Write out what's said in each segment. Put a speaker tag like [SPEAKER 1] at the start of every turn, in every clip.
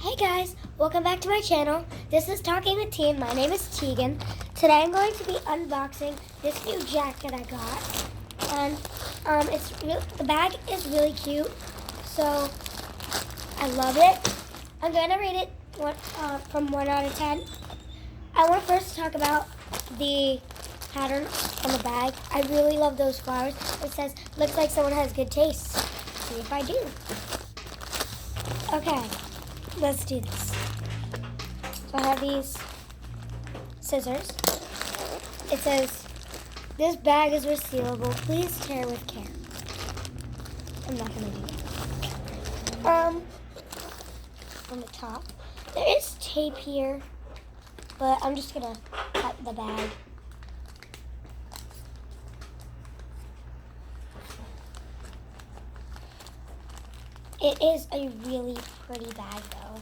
[SPEAKER 1] Hey guys, welcome back to my channel. This is Talking with Teen. My name is Tegan. Today I'm going to be unboxing this new jacket I got. And the bag is really cute, so I love it. I'm going to rate it from 1 out of 10. I want to first talk about the pattern on the bag. I really love those flowers. It says, looks like someone has good taste. See if I do. Okay. Let's do this. So I have these scissors. It says, this bag is resealable. Please tear with care. I'm not going to do it. On the top. There is tape here, but I'm just going to cut the bag. It is a really pretty bag, though.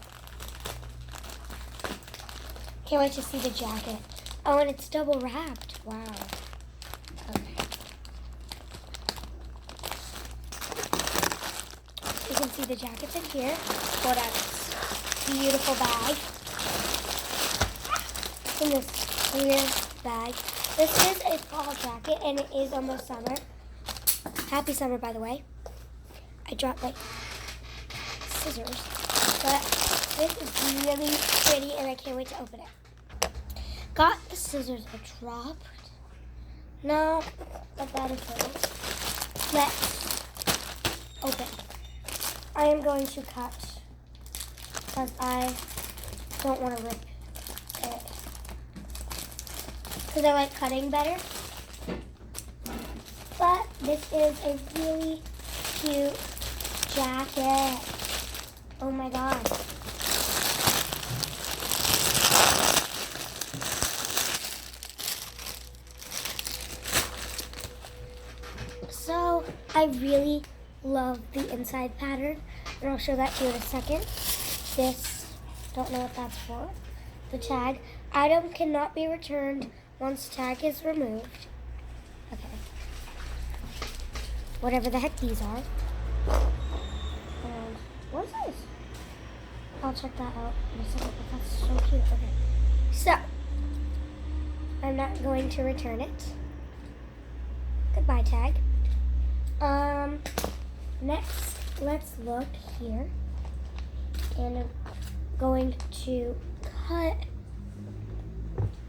[SPEAKER 1] Can't wait to see the jacket. Oh, and it's double wrapped. Wow. Okay. You can see the jackets in here. What a beautiful bag. In this clear bag. This is a fall jacket, and it is almost summer. Happy summer, by the way. I dropped my scissors, but this is really pretty and I can't wait to open it. Got the scissors are dropped. No, not that at all. Let's open. I am going to cut because I don't want to rip it. Because I like cutting better. But this is a really cute jacket. Oh my god. So I really love the inside pattern, and I'll show that to you in a second. This, don't know what that's for. The tag. Item cannot be returned once tag is removed. Okay. Whatever the heck these are. And what is this? I'll check that out in a second, but that's so cute. Okay. So, I'm not going to return it. Goodbye, tag. Next, let's look here. And I'm going to cut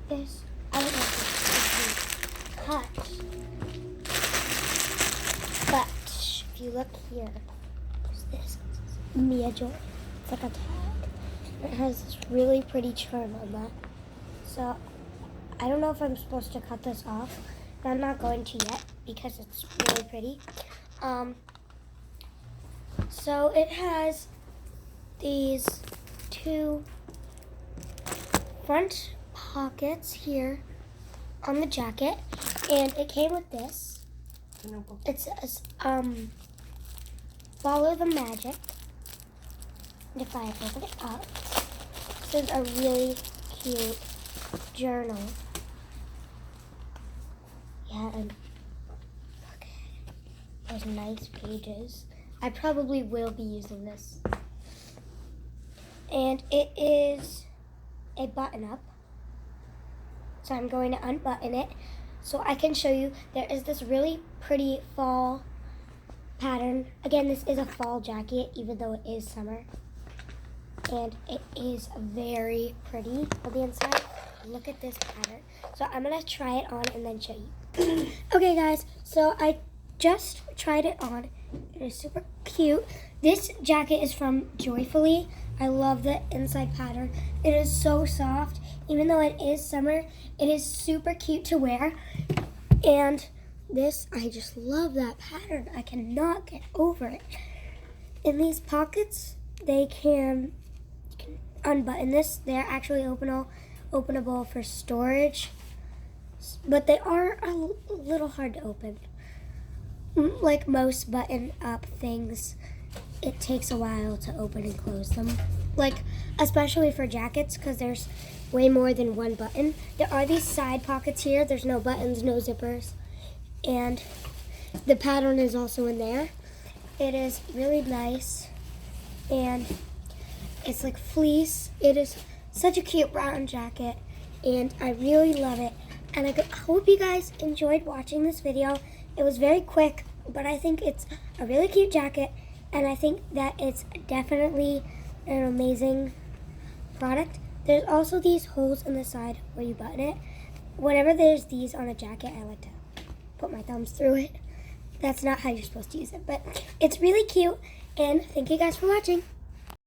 [SPEAKER 1] this. I don't know if it's cut. But, if you look here, there's this. Mia Joy. It's like a tag. It has this really pretty charm on that. So, I don't know if I'm supposed to cut this off. But I'm not going to yet because it's really pretty. So, it has these two front pockets here on the jacket. And it came with this. It says, follow the magic. And if I open it up, this is a really cute journal. Yeah, and okay, there's nice pages. I probably will be using this. And it is a button up. So I'm going to unbutton it so I can show you. There is this really pretty fall pattern. Again, this is a fall jacket, even though it is summer. And it is very pretty on the inside. Look at this pattern. So I'm going to try it on and then show you. Okay, guys. So I just tried it on. It is super cute. This jacket is from Joyfolie. I love the inside pattern. It is so soft. Even though it is summer, it is super cute to wear. And this, I just love that pattern. I cannot get over it. In these pockets, you can unbutton this. They're actually openable for storage, but they are a little hard to open. Like most button-up things, it takes a while to open and close them. Like, especially for jackets, because there's way more than one button. There are these side pockets here. There's no buttons, no zippers, and the pattern is also in there. It is really nice, and It's like fleece. It is such a cute brown jacket, and I really love it. And I hope you guys enjoyed watching this video. It was very quick, but I think it's a really cute jacket, and I think that it's definitely an amazing product. There's also these holes in the side where you button it. Whenever there's these on a jacket, I like to put my thumbs through it. That's not how you're supposed to use it, but it's really cute, and thank you guys for watching.